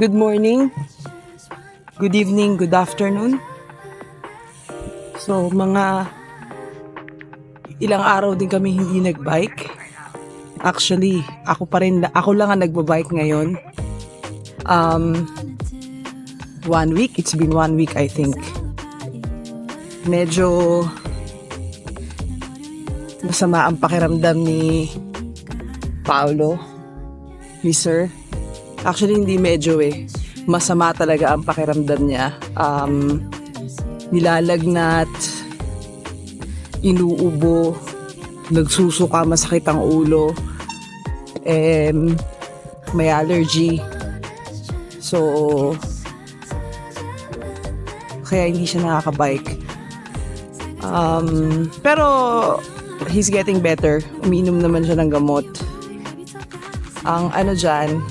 Good morning, good evening, good afternoon. So, mga ilang araw din kami hindi nagbike. Actually, ako lang ang nagbabike ngayon. 1 week, it's been 1 week I think. Medyo masama ang pakiramdam ni Paolo, ni Sir. Actually, hindi medyo masama talaga ang pakiramdam niya. Nilalagnat, inuubo, nagsusuka, masakit ang ulo, may allergy. So, kaya hindi siya nakakabike. Pero, he's getting better. Umiinom naman siya ng gamot. Ang ano dyan,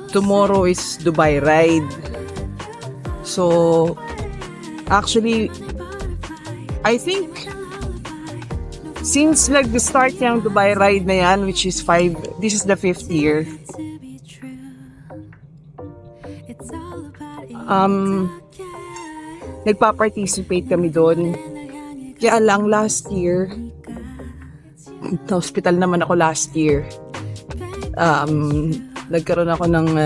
tomorrow is Dubai ride. So, actually, I think, since nag-start yung Dubai ride na yan, which is this is the 5th year. Nagpa-participate kami doon. Kaya lang last year, na-hospital naman ako last year. Nagkaroon ako ng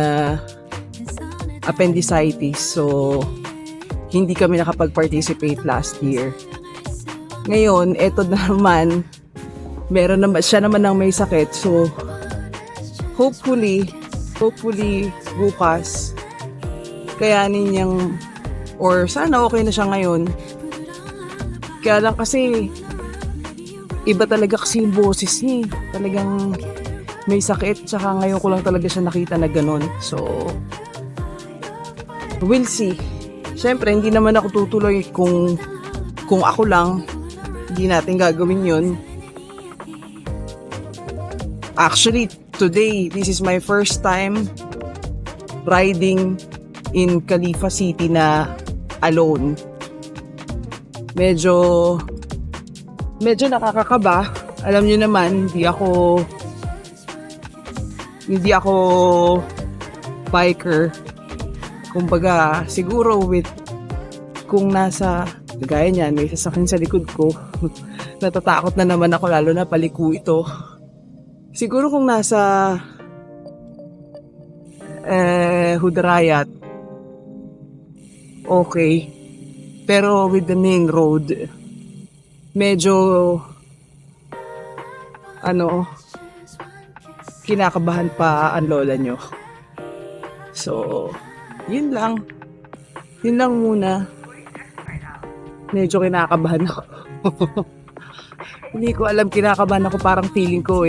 appendicitis, so hindi kami nakapag-participate last year. Ngayon, eto na naman, siya naman ang may sakit, so hopefully bukas, kayanin niyang, or sana okay na siya ngayon. Kaya lang kasi, iba talaga kasi yung boses niya. Talagang may sakit, tsaka ngayon ko lang talaga siya nakita na ganun. So, we'll see. Siyempre, hindi naman ako tutuloy kung ako lang, hindi natin gagawin yun. Actually, today, this is my first time riding in Khalifa City na alone. Medyo nakakakaba. Alam niyo naman, hindi ako biker. Kumbaga, siguro kung nasa, gaya niyan, may sasakyan sa likod ko, natatakot na naman ako, lalo na paliko ito. Siguro kung nasa Hudrayat, okay. Pero with the main road, medyo kinakabahan pa ang lola nyo. So, yun lang muna. Medyo kinakabahan ako. Hindi ko alam, kinakabahan ako, parang feeling ko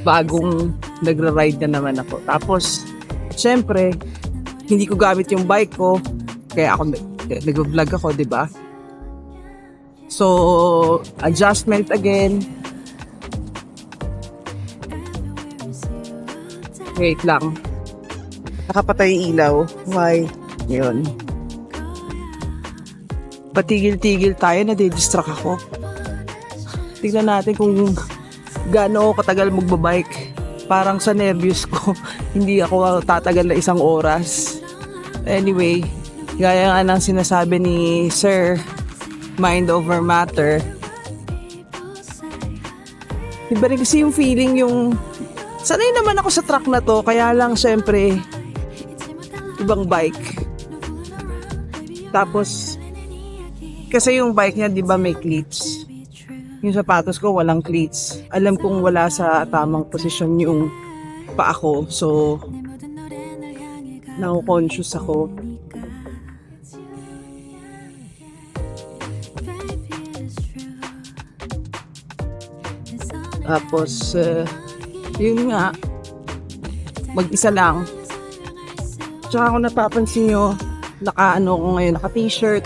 bagong nagra-ride na naman ako. Tapos, syempre, hindi ko gamit yung bike ko, kaya ako nag-vlog ako, di ba? So, adjustment again. Wait lang. Nakapatay yung ilaw. Why? Yun. Patigil-tigil tayo, nadidistract ako. Tignan natin kung gaano ako katagal magbabike. Parang sa nervyos ko, hindi ako tatagal na 1 oras. Anyway, gaya nga ng sinasabi ni Sir, mind over matter. Iba rin kasi yung feeling sanay naman ako sa truck na to, kaya lang syempre, ibang bike. Tapos, kasi yung bike niya, di ba may cleats? Yung sapatos ko, walang cleats. Alam kong wala sa tamang posisyon yung paa ko. So, na-conscious ako. Tapos, yun nga, mag-isa lang. Tsaka kung napapansin nyo, naka t-shirt,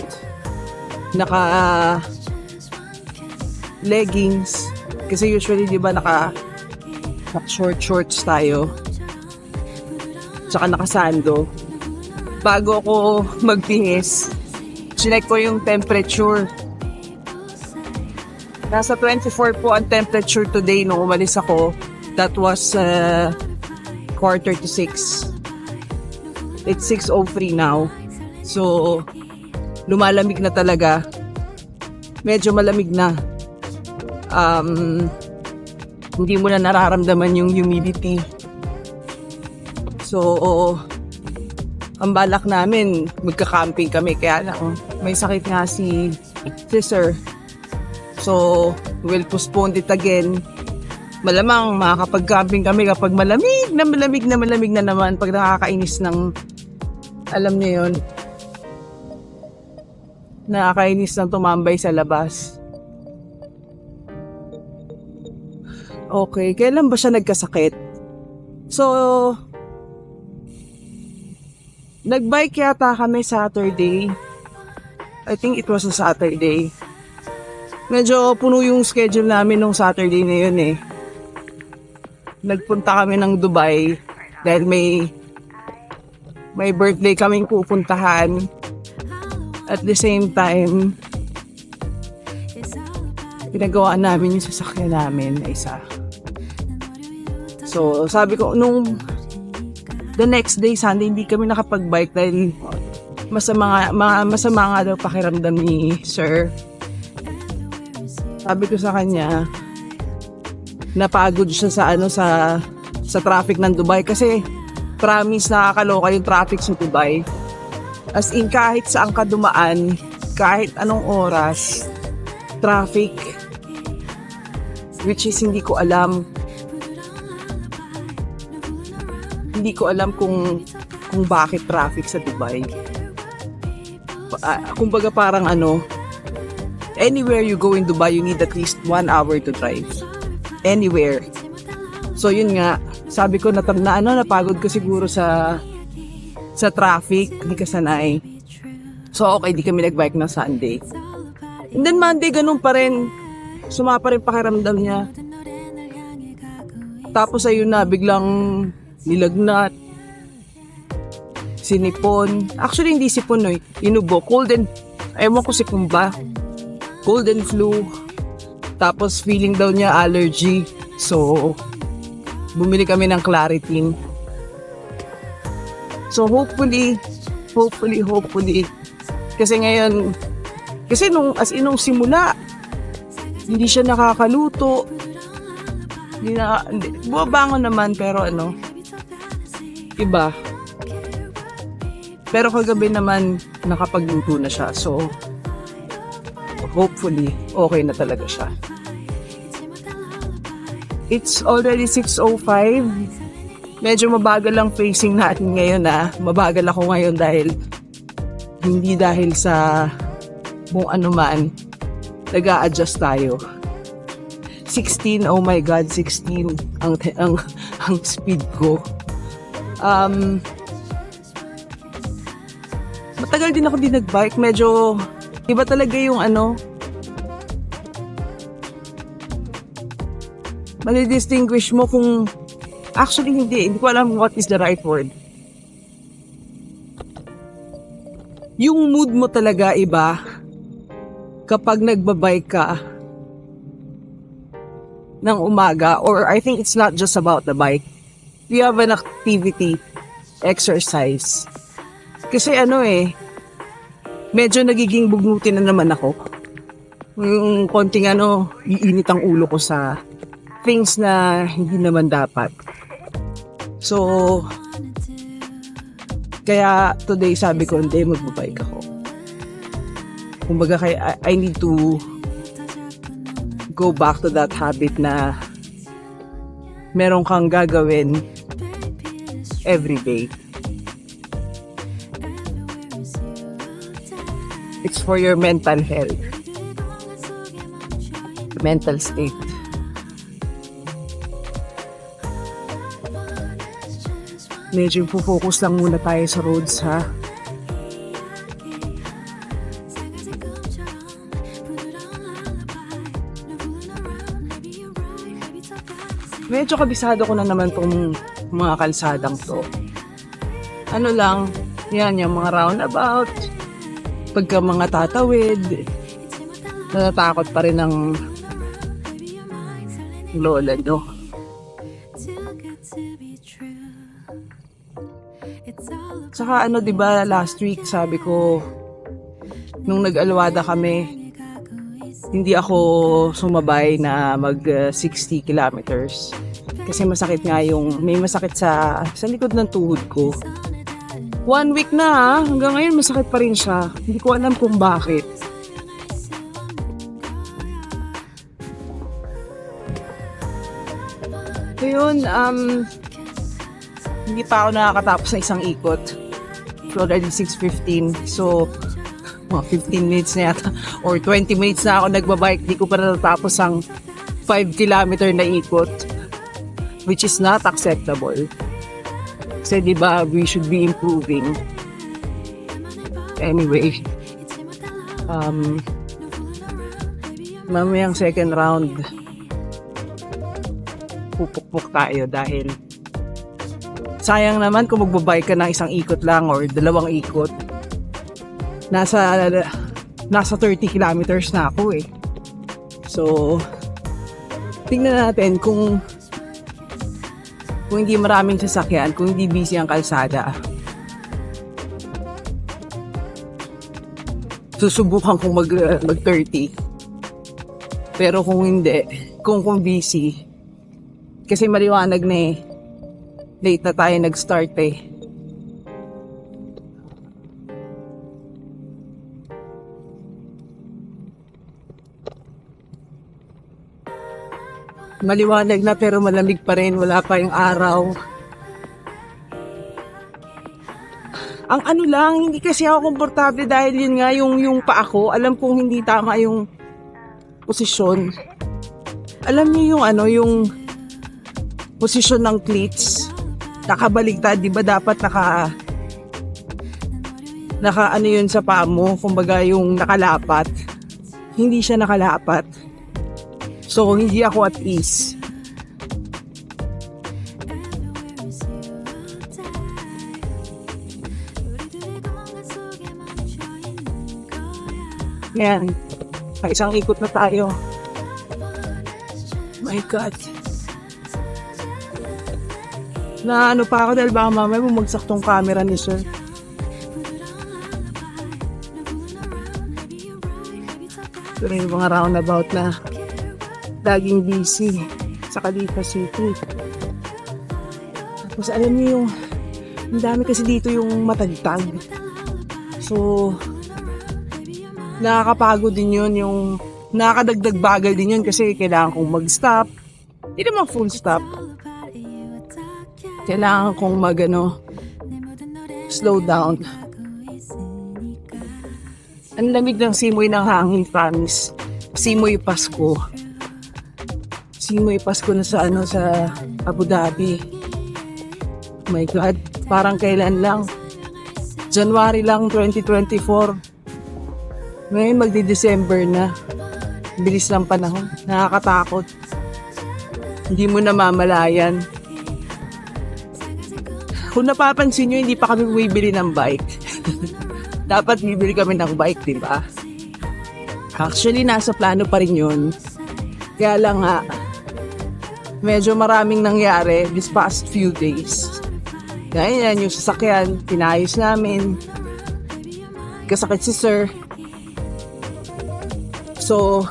naka leggings, kasi usually di ba naka shorts tayo, tsaka naka sando. Bago ako magbihis, chinek ko yung temperature. Nasa 24 po ang temperature today nung umalis ako. That was 5:45. It's 6:03 now. So, lumalamig na talaga. Medyo malamig na. Hindi mo na nararamdaman yung humidity. So, ang balak namin, magka-camping kami. Kaya lang, may sakit nga si sir. So, we'll postpone it again. Malamang makakapag-camping kami kapag malamig na naman. Pag nakakainis ng, alam niyo yun, nakakainis ng tumambay sa labas. Okay, kailan ba siya nagkasakit? So, nagbike yata kami Saturday. I think it was a Saturday. Medyo puno yung schedule namin nung Saturday na yun eh. Nagpunta kami ng Dubai dahil may birthday kaming pupuntahan. At the same time, pinagawa namin yung sasakyan namin na isa. So, sabi ko, nung the next day, Sunday, hindi kami nakapag-bike dahil masama nga daw pakiramdam ni sir. Sabi ko sa kanya, napagod siya sa traffic ng Dubai kasi promise nakakaloka yung traffic sa Dubai. As in, kahit saan ka dumaan, kahit anong oras, traffic. Which is hindi ko alam. Hindi ko alam kung bakit traffic sa Dubai. Kumbaga parang anywhere you go in Dubai, you need at least 1 hour to drive. Anywhere. So yun nga, sabi ko napagod ko siguro sa traffic, hindi ka sanay. So okay, di kami nagbike na Sunday. And then Monday, ganun pa rin. Suma pa rin pakiramdam niya. Tapos ayun na, biglang nilagnat. Sinipon. Actually, hindi sipon inubo. Ewan ko si kumba. Cold and flu. Tapos feeling daw niya allergy. So, bumili kami ng Claritin. So hopefully, kasi ngayon, nung simula, hindi siya nakakaluto. Bumabangon naman, pero iba. Pero kagabi naman, nakapagluto na siya. So, hopefully, okay na talaga siya. It's already 6:05. Medyo mabagal lang facing natin ngayon Mabagal ako ngayon hindi dahil sa kung ano man. Nag-a-adjust tayo. 16, oh my God, 16 ang speed ko. Matagal din ako nagbike. Medyo iba talaga yung mali-distinguish mo kung actually hindi ko alam what is the right word. Yung mood mo talaga iba kapag nagbabike ka ng umaga, or I think it's not just about the bike. You have an activity, exercise. Kasi medyo nagiging bugnuti na naman ako. Yung konting iinit ang ulo ko sa things na hindi naman dapat. So, kaya today sabi ko, hindi, magbabike ako. Kumbaga, I need to go back to that habit na meron kang gagawin every day. It's for your mental health, mental state. Medyo focus lang muna tayo sa roads, ha? Medyo kabisado ko na naman tong mga kalsadang to. Yan, yung mga roundabout. Pagka mga tatawid, natatakot pa rin ng lola, no? Saka ano, 'di ba, last week sabi ko nung nag-alwada kami, hindi ako sumabay na mag 60 kilometers. Kasi masakit nga may masakit sa likod ng tuhod ko. 1 week na hanggang ngayon masakit pa rin siya. Hindi ko alam kung bakit. Ngayon, hindi pa ako nakakatapos ng isang ikot. It's already 6:15. So, mga 15 minutes na yata or 20 minutes na ako nagbabike. Di ko pa natatapos ang 5 kilometer na ikot. Which is not acceptable. Kasi diba, we should be improving. Anyway, mamayang second round, pupukpuk tayo dahil sayang naman kung magbabike ka ng isang ikot lang or 2 ikot. Nasa 30 kilometers na ako eh. So, tingnan natin kung hindi maraming sasakyan, kung hindi busy ang kalsada. Susubukan kong mag 30. Pero kung hindi, kung busy, kasi maliwanag na eh. Late na tayo nag-start eh. Maliwanag na pero malamig pa rin. Wala pa yung araw. Ang ano lang, hindi kasi ako komportable dahil yun nga yung paa ko. Alam kong hindi tama yung posisyon. Alam niyo yung posisyon ng cleats. Nakabaligtad, di ba dapat naka ano yun sa paa mo, kumbaga yung nakalapat. Hindi siya nakalapat. So, hindi ako at ease. Ayan. Isang ikot na tayo. My God. Na ano pa ako dahil baka mamaya bumagsak tong camera ni sir. Ito rin yung mga roundabout na laging busy sa Califa City. Tapos alam niyo ang dami kasi dito yung matagtag. So, nakakapagod din yun, yung nakakadagdag bagal din yun kasi kailangan kong mag-stop. Hindi naman full stop. Kailangan kong slow down. Ang lamig ng simoy ng hangin, promise. Simoy Pasko. Simoy Pasko na sa Abu Dhabi. Oh my God, parang kailan lang. January lang 2024. Ngayon magdi-December na. Bilis ng panahon. Nakakatakot. Hindi mo namamalayan. Kung napapansin nyo, hindi pa kami bumibili ng bike. Dapat bibili kami ng bike, di ba? Actually, nasa plano pa rin yun. Kaya lang nga, medyo maraming nangyari this past few days. Kaya yan, yung sasakyan, pinayos namin. Kasakit si sir. So,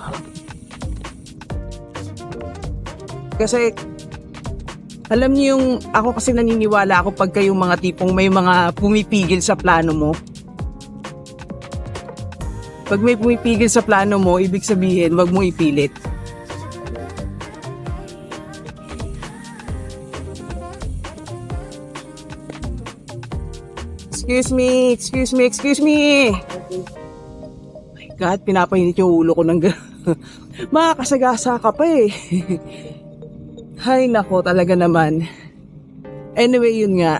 kasi, alam niyo yung, ako kasi naniniwala ako pag kayong mga tipong may mga pumipigil sa plano mo. Pag may pumipigil sa plano mo, ibig sabihin, wag mo ipilit. Excuse me. Oh my God, pinapainit yung ulo ko ng makakasagasa ka pa eh. Hay nako, talaga naman. Anyway, yun nga.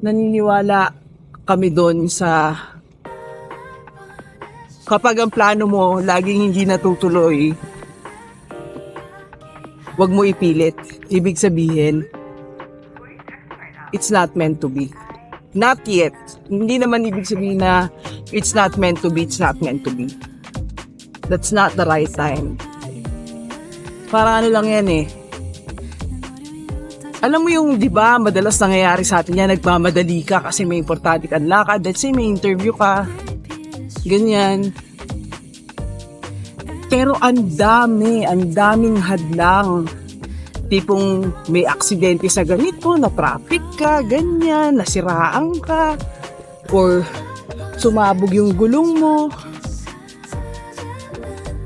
Naniniwala kami doon sa kapag ang plano mo laging hindi natutuloy, wag mo ipilit. Ibig sabihin, it's not meant to be. Not yet. Hindi naman ibig sabihin na it's not meant to be, it's not meant to be. That's not the right time. Parang ano lang yan eh. Alam mo yung, di ba, madalas nangyayari sa atin yan, nagmamadali ka kasi may importante kang lakad. Let's say may interview ka. Ganyan. Pero ang daming hadlang. Tipong may aksidente sa ganito, na traffic ka, ganyan, nasiraan ka, or sumabog yung gulong mo.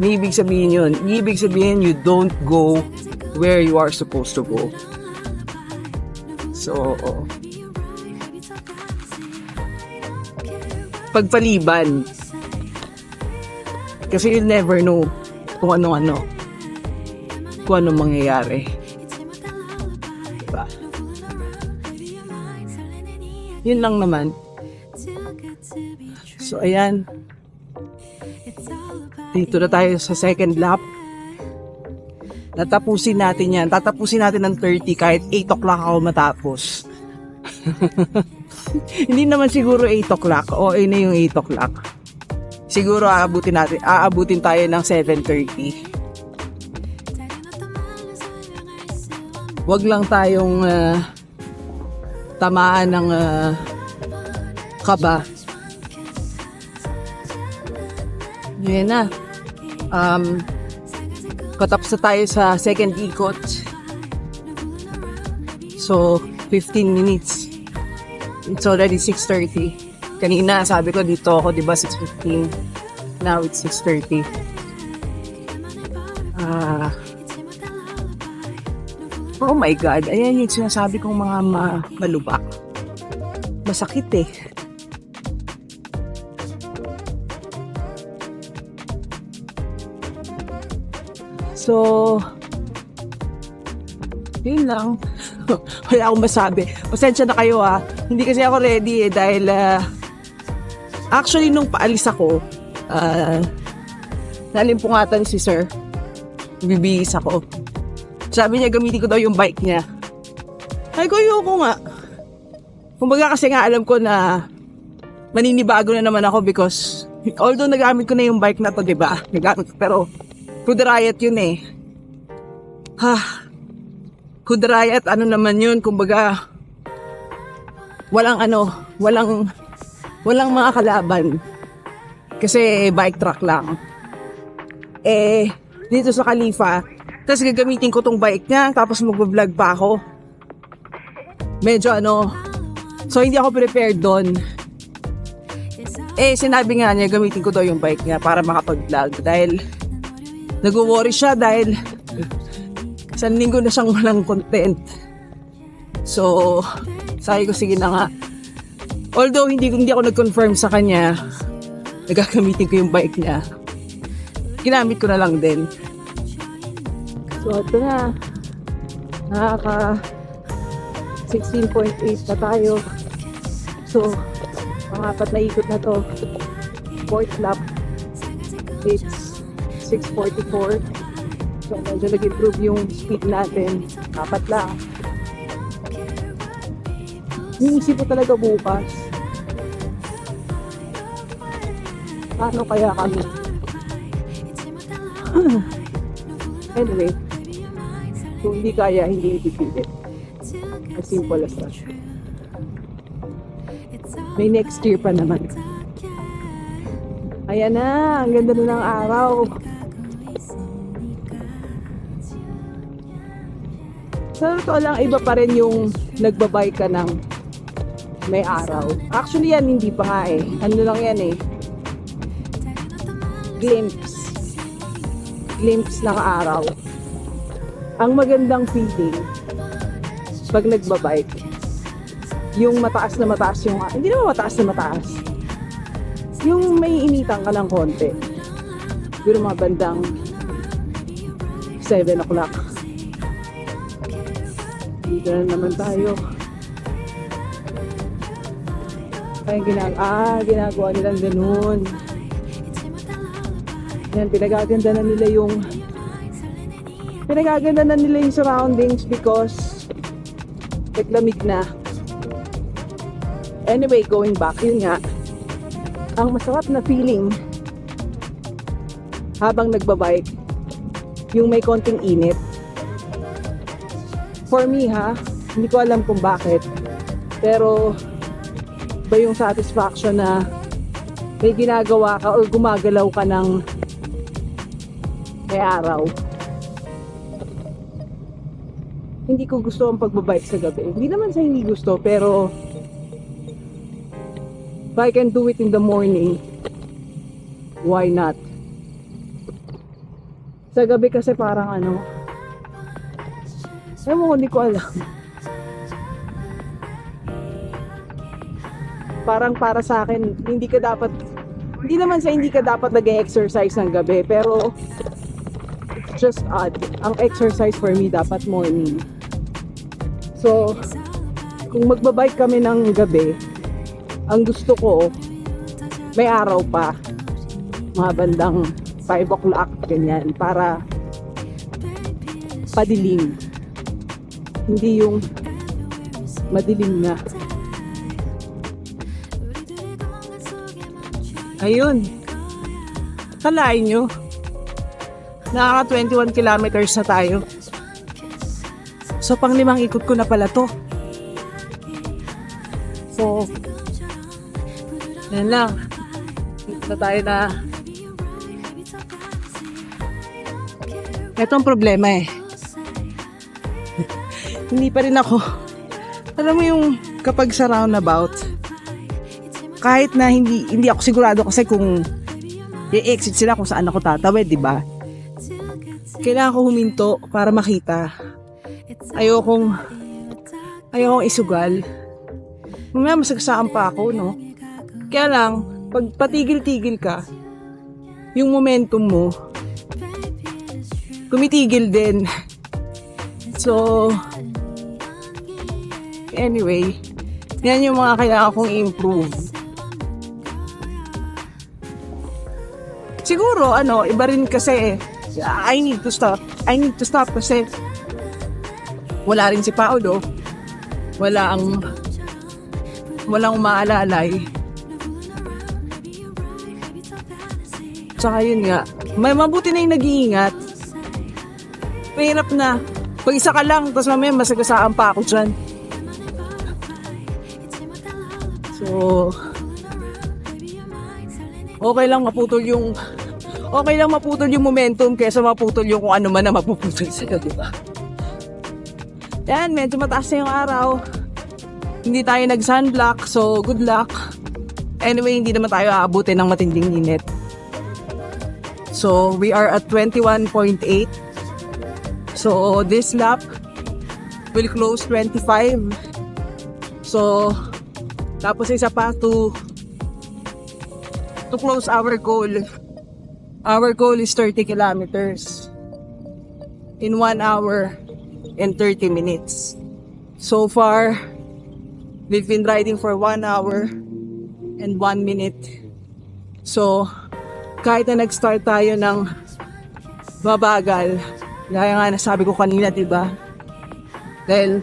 May ibig sabihin yun. Ibig sabihin, you don't go where you are supposed to go. So, pagpaliban. Kasi you never know kung ano-ano. Kung anong mangyayari. Diba? Yun lang naman. So, ayan. Dito na tayo sa second lap. Natapusin natin yan. Tatapusin natin ng 30 kahit 8 o'clock ako matapos. Hindi naman siguro 8 o'clock. O, na yung 8 o'clock. Siguro aabutin tayo ng 7:30. Wag lang tayong tamaan ng kaba. Yan na. Katapos na tayo sa second ikot. So, 15 minutes. It's already 6:30. Kanina, sabi ko dito ako, di ba, 6:15. Now, it's 6:30. Oh my God. Ayan yung sinasabi kong mga malubak. Masakit eh. So, yun lang. Wala akong masabi. Pasensya na kayo ha. Hindi kasi ako ready eh dahil actually nung paalis ako, nalimpungatan si sir. Bibihis ako. Sabi niya gamitin ko daw yung bike niya. Ay ko nga. Kumbaga kasi nga alam ko na maninibago na naman ako because although nagamit ko na yung bike na to, diba? Nagamit ko, pero Hood Riot yun eh. Hood Riot, ano naman yun? Kumbaga walang mga kalaban. Kasi bike track lang. Dito sa Khalifa, tapos gagamitin ko tong bike niya, tapos mag-vlog pa ako. Medyo so hindi ako prepared doon. Sinabi nga niya, gamitin ko daw yung bike niya para makapag-vlog. Dahil, nag-worry siya dahil isang linggo na siyang walang content. So, sabi ko, sige na nga. Although, hindi ako nag-confirm sa kanya, nagagamitin ko yung bike niya. Ginamit ko na lang din. So, ito na. Nakaka 16.8 na tayo. So, mga 4 na ikot na to. Fourth lap. It's 6:44. So, medyo nag-improve yung speed natin. 4 lang. Iisip ko talaga bukas. Paano kaya kami? Anyway. Kung hindi kaya, hindi ipipilit. As simple as that. May next year pa naman. Ayan na, ang ganda na ng araw. Sa totoo lang, iba pa rin yung nagbabike ka ng may araw. Actually yan, hindi pa nga eh. Ano lang yan eh. Glimpse ng araw. Ang magandang feeling pag nagbabike, yung mataas na mataas yung, hindi naman mataas na mataas, yung may initan ka ng konti. Pero mga bandang 7 o'clock. Dito na naman tayo. Ay, ginagawa nilang ganun. Yan, pinagaganda na nila yung surroundings because naglamig na. Anyway, going back, yun nga, ang masarap na feeling habang nagbabike, yung may konting init. For me Hindi ko alam kung bakit. Pero ba yung satisfaction na may ginagawa ka o gumagalaw ka ng may araw. Hindi ko gusto ang pagbabike sa gabi. Hindi naman sa hindi gusto, pero if I can do it in the morning, why not? Sa gabi kasi parang ewan ko, hindi ko alam. Parang para sa akin, hindi naman sa hindi ka dapat nag-exercise ng gabi, pero it's just odd. Ang exercise for me dapat morning. So, kung magbabike kami ng gabi, ang gusto ko, may araw pa. Mga bandang 5 o'clock, ganyan, para padilim. Hindi yung madilim na. Ayun. Kalain nyo. Nakaka 21 kilometers na tayo. So, pang 5 ikot ko na pala to. So, yan lang. Dito na tayo na. Ito ang problema eh. Hindi pa rin ako. Alam mo yung kapag sa roundabout, kahit na hindi ako sigurado kasi kung i-exit sila kung saan ako tatawid, di ba? Kailangan ko huminto para makita. Ayokong isugal. Mamaya masagsaan pa ako, no? Kaya lang, pag patigil-tigil ka, yung momentum mo, tumitigil din. So, anyway, yan yung mga kailangan kong improve. Siguro, iba rin kasi, I need to stop kasi wala rin si Paolo. Walang umaalalay. Tsaka yun nga, may mabuti na yung nag-iingat. Mahirap na. Pag isa ka lang, tapos mamaya masagasaan pa ako dyan. So, okay lang maputol yung momentum kaysa maputol yung kung ano man na mapuputol sa'yo, di ba? Yan, medyo mataas na yung araw. Hindi tayo nag-sunblock, so good luck. Anyway, hindi naman tayo aabutin ng matinding init. So, we are at 21.8. So, this lap will close 25. So, tapos isa pa to close our goal. Our goal is 30 kilometers in 1 hour and 30 minutes. So far, we've been riding for 1 hour and 1 minute. So, kahit na nag-start tayo ng mabagal, gaya nga nasabi ko kanina, diba? Dahil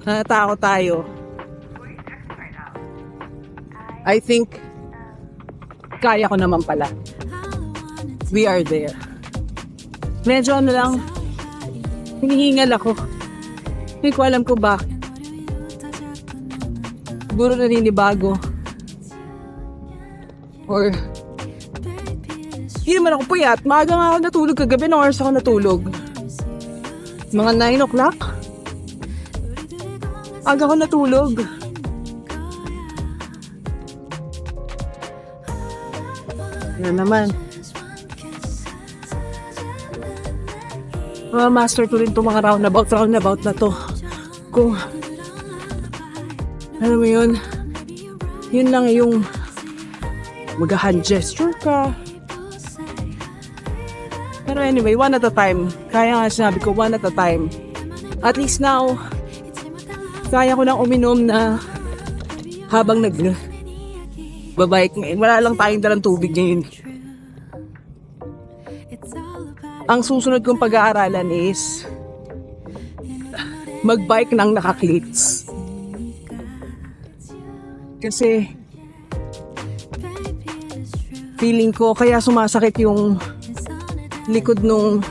natakot tayo. I think kaya ko naman pala. We are there. Medyo lang, hinihingal ako. Hindi ko alam kung bakit. Siguro naninibago. Or, hindi naman ako puyat. Maaga nga ako natulog kagabi. Nung oras ako natulog. Mga 9 o'clock. Aga ako natulog. Yan naman. Master ko rin itong mga roundabout na to. Kung, alam mo yun lang yung mag-hand gesture ka. Pero anyway, one at a time. Kaya nga sinabi ko, one at a time. At least now, kaya ko nang uminom na habang babayik ngayon. Wala lang tayong dalang tubig ngayon. Ang susunod kong pag-aaralan is mag-bike ng naka-cleats. Kasi feeling ko kaya sumasakit yung likod nung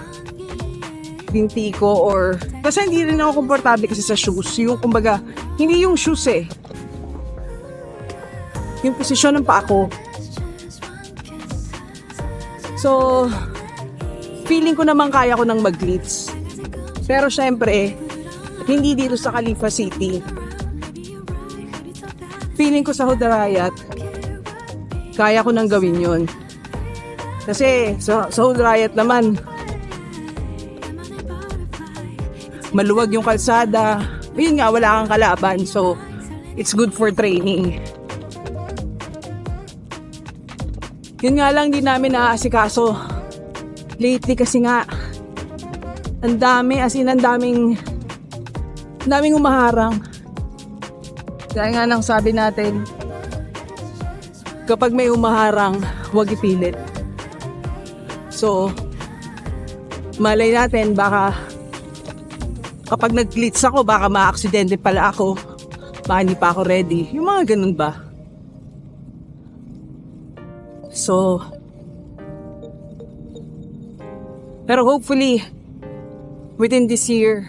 binti ko or kasi hindi rin ako komportable kasi sa shoes. Yung kumbaga, hindi yung shoes eh. Yung posisyon ng paa ko. So, feeling ko naman kaya ko nang mag-glitz. Pero syempre, hindi dito sa Khalifa City. Feeling ko sa Hudarayat, kaya ko nang gawin yun. Kasi sa Hudarayat naman, maluwag yung kalsada. Yun nga, wala kang kalaban. So, it's good for training. Yun nga lang, di namin naaasikaso lately kasi nga ang dami, as in ang daming umaharang. Dahil nga nang sabi natin, kapag may umaharang, huwag ipilit. So, malay natin, baka kapag nag-glitch ako, baka ma-aksidente pala ako. Baka hindi pa ako ready. Yung mga ganun ba? So, pero hopefully, within this year,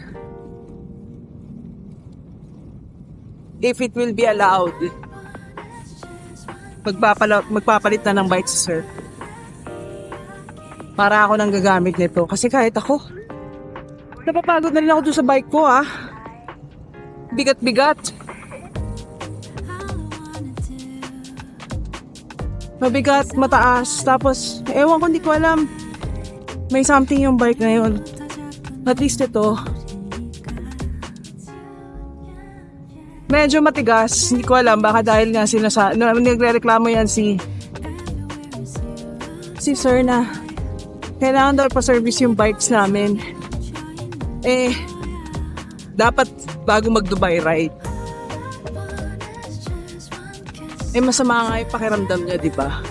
if it will be allowed, magpapalit na ng bike si sir. Para ako nang gagamit nito. Kasi kahit ako, napapagod na rin ako doon sa bike ko Bigat-bigat. Mabigat, mataas. Tapos, ewan ko, hindi ko alam. May something yung bike na yun. At least ito. Medyo matigas. Hindi ko alam. Baka dahil nga nagre-reklamo yan si sir na kailangan daw pa-service yung bikes namin. Dapat bago mag-Dubai ride. Masama nga yung pakiramdam niya, di ba?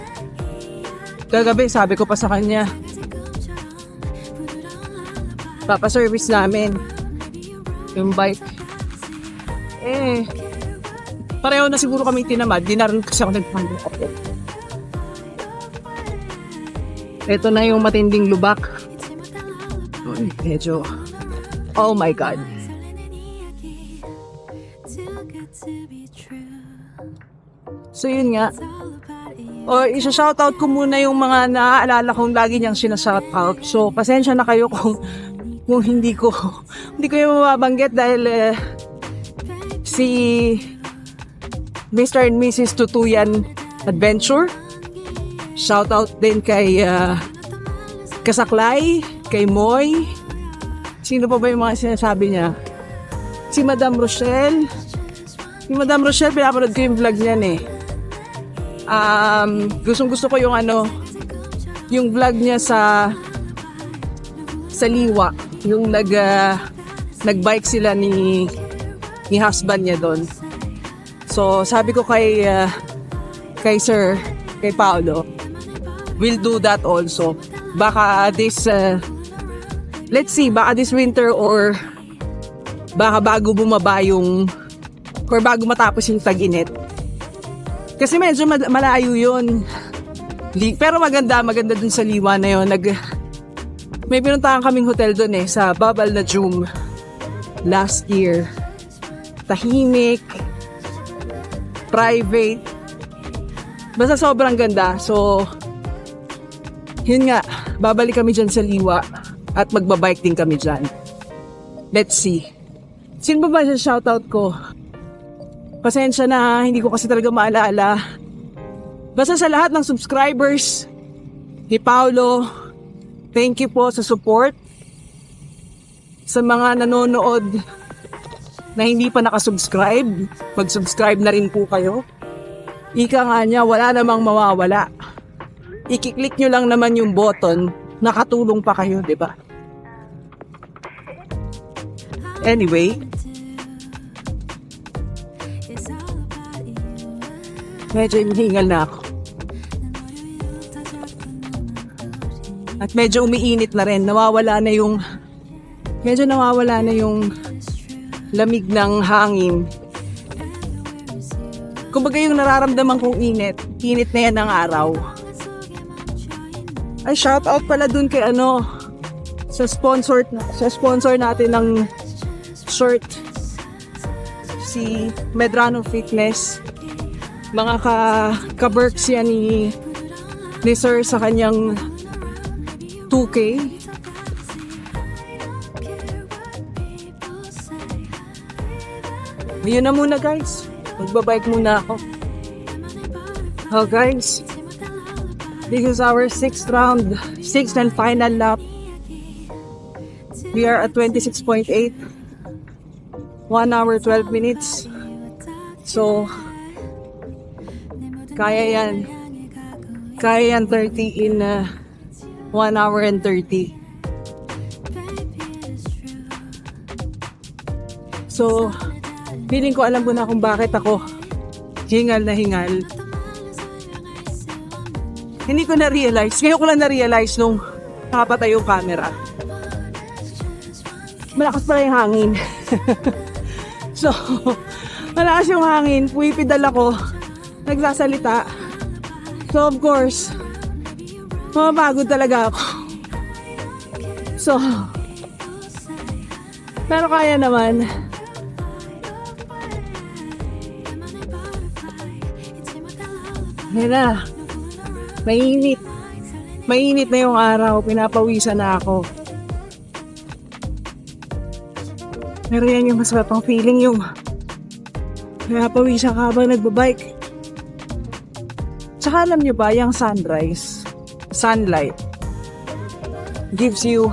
Kagabi, sabi ko pa sa kanya, papa-service namin yung bike. Pareho na siguro kami tinamad. Di na rin kasi ako nagpando ako. Ito na yung matinding lubak. Medyo, oh my God. So yun nga. Isa-shoutout ko muna yung mga naaalala kong lagi niyang sinashoutout. So pasensya na kayo kung hindi ko yung mababanggit dahil si Mr. and Mrs. Tutuyan Adventure. Shoutout din kay Kasaklay, kay Moy. Sino pa ba yung mga sinasabi niya? Si Madam Rochelle. Si Madam Rochelle, pinapanood ko yung vlog niyan Gusto ko yung yung vlog niya sa Liwa, yung nagbike sila ni husband niya doon. So sabi ko kay sir, kay Paolo, we'll do that also. Baka let's see, baka this winter or baka bago bumaba or bago matapos yung tag-init. Kasi medyo malayo yun. Pero maganda dun sa Liwa na yun. May pinuntahan kaming hotel dun sa Babal Najum last year. Tahimik, private, basta sobrang ganda. So, yun nga, babalik kami dyan sa Liwa at magbabike din kami dyan. Let's see. Sino ba sa shoutout ko? Pasensya na, hindi ko kasi talaga maalala. Basta sa lahat ng subscribers ni Paolo, thank you po sa support. Sa mga nanonood na hindi pa nakasubscribe, mag-subscribe na rin po kayo. Ika nga niya, wala namang mawawala. I-click nyo lang naman yung button, nakatulong pa kayo, di ba? Anyway, medyo hinihingal na ako. At medyo umiinit na rin. Medyo nawawala na yung lamig ng hangin. Kumbaga yung nararamdaman kong init na yan ng araw. Ay, shout out pala dun kay sa sponsor natin ng shirt, si Medrano Fitness. Mga ka-Berks yan ni Sir sa kanyang 2K. Yun na muna guys. Magbabike muna ako. Oh guys. This is our 6th round. 6th and final lap. We are at 26.8. 1 hour 12 minutes. So, kaya yan. Kaya yan 30 in 1 hour and 30. So, feeling ko alam ko na kung bakit ako hingal na hingal. Hindi ko na-realize. Ngayon ko lang na-realize nung nakapatay yung camera. Malakas pala yung hangin. So, malakas yung hangin. Puwipidal ako. Nagsasalita. So, of course, mapapagod talaga ako. So, pero kaya naman. Yan na. Mainit. Mainit na yung araw. Pinapawisan na ako. Pero yan yung masarap ang feeling, yung pinapawisan ka habang nagbabike. Tsaka alam nyo ba, yung sunlight, gives you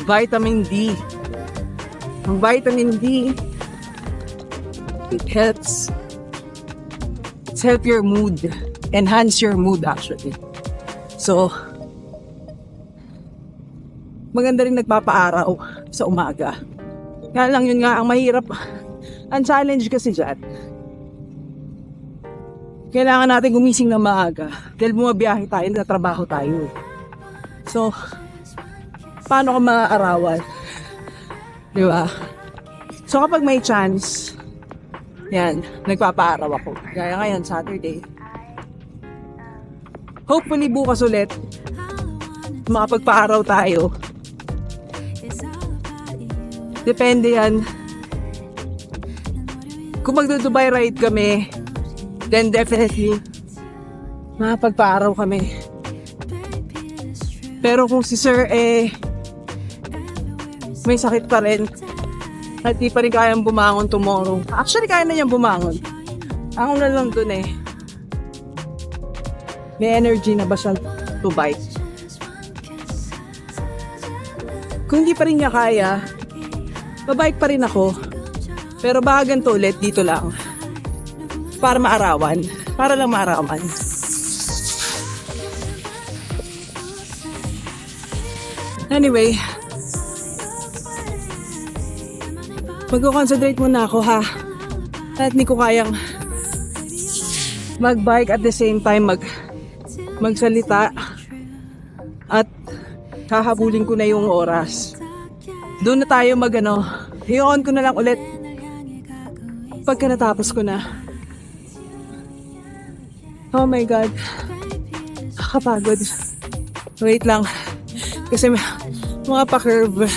vitamin D. Ang vitamin D, it helps your mood. Enhance your mood actually. So, maganda rin nagpapaaraw sa umaga. Kaya lang yun nga, ang mahirap, ang challenge kasi dyan. Kailangan natin gumising ng maaga dahil bumabiyahe tayo, nagtatrabaho tayo. So, paano ka maaarawan? Di ba? So, kapag may chance, yan, nagpapaaraw ako. Kaya ngayon, Saturday. Hopefully, bukas ulit, makapagpaaraw tayo. Depende yan. Kung magdo-Dubai ride kami, then definitely, makapagpaaraw kami. Pero kung si Sir, may sakit pa rin, at di pa rin kayang bumangon tomorrow. Actually, kaya na niyang bumangon. Ako na lang dun may energy na ba siya to bike? Kung di pa rin niya kaya, babike pa rin ako. Pero baka ganito ulit, dito lang. Para maarawan. Para lang maarawan. Anyway, mag-concentrate muna ako ha. At hindi ko kayang mag-bike at the same time magsalita. At hahabulin ko na yung oras. Doon na tayo i-on ko na lang ulit pagka natapos ko na. Oh my God. Nakakapagod. Wait lang. Kasi mga pa-curve.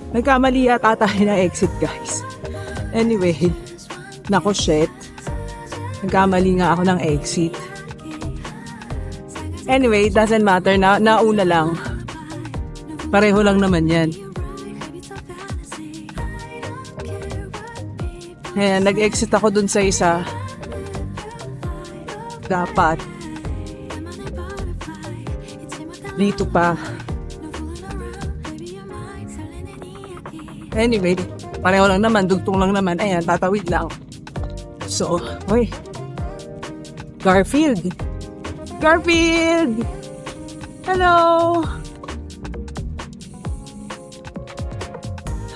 Nagkamali yata tayo ng exit, guys. Anyway, nako shit. Nagkamali nga ako ng exit. Anyway, doesn't matter. Nauna lang. Pareho lang naman yan. Ayan, nag-exit ako dun sa isa. Dapat. Dito pa. Anyway, pareho lang naman. Dugtong lang naman. Ayan, tatawid lang. So, oy. Garfield! Hello!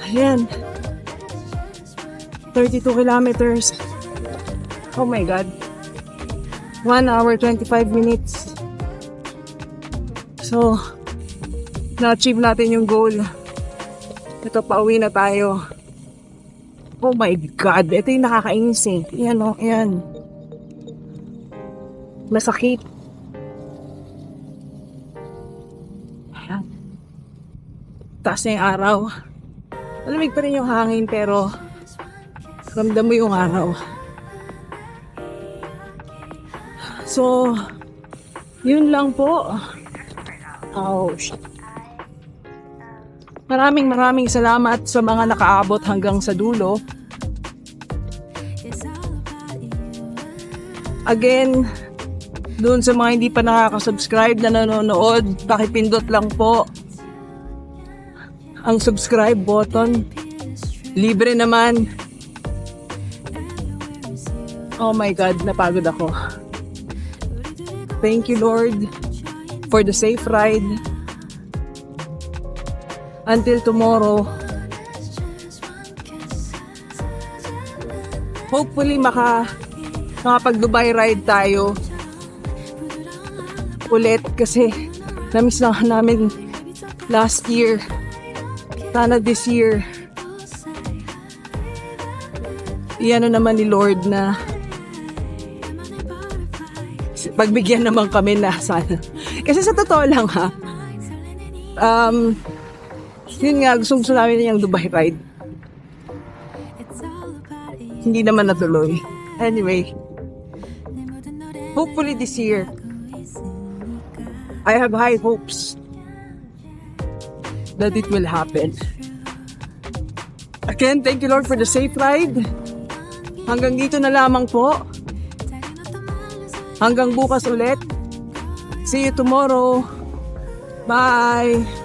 Ayan. 32 kilometers. Oh my God. 1 hour, 25 minutes. So, na-achieve natin yung goal. Ito, pauwi na tayo. Oh my God. Ito yung nakakainis eh. Yan o, yan. masakit. Ayan. Taas na yung araw. Malamig pa rin yung hangin pero ramdam mo yung araw. So, yun lang po. Oh, shit. Maraming salamat sa mga nakaabot hanggang sa dulo. Again, doon sa mga hindi pa nakaka-subscribe na nanonood, pakipindot lang po ang subscribe button. Libre naman. Oh my God, napagod ako. Thank you, Lord, for the safe ride. Until tomorrow, hopefully makapag-Dubai ride tayo ulit kasi na-miss na namin last year. Sana this year, iyan naman ni Lord na pagbigyan naman kami na sana. Kasi sa totoo lang ha, yun nga, gusto namin yung Dubai ride. Hindi naman natuloy. Anyway, hopefully this year, I have high hopes that it will happen. Again, thank you Lord for the safe ride. Hanggang dito na lamang po. Hanggang bukas ulit. See you tomorrow. Bye!